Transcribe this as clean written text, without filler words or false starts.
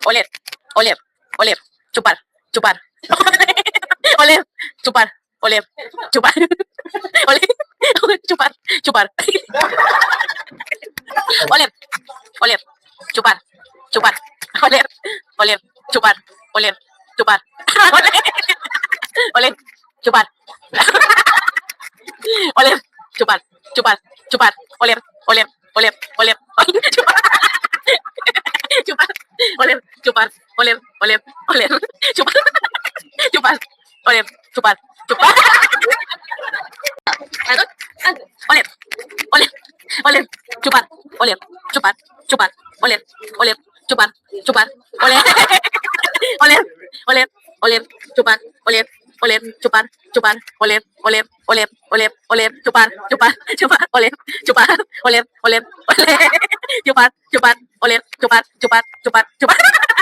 oler, oler, oler, chupar, chupar. Oler, chupar, oler, chupar. Oler, chupar, chupar. Oler, oler, chupar, chupar. Oler, oler, chupar, oler, chupar. Oler, chupar. Oler, chupar, chupar, chupar. Oler, oler, oler, oler, chupar. Chupar, oler, chupar, oler, oler, oler, chupar, chupar, oler, chupar, chupar. Ano? Oler, oler, oler, chupar, oler, chupar, chupar, oler, oler, chupar, chupar, oler, oler, oler, oler, chupar, oler, oler, chupar, chupar, oler, oler, oler, oler, oler, chupar, chupar, chupar, oler, chupar, oler, oler, oler, chupar, chupar, oler, chupar, chupar, chupar, chupar.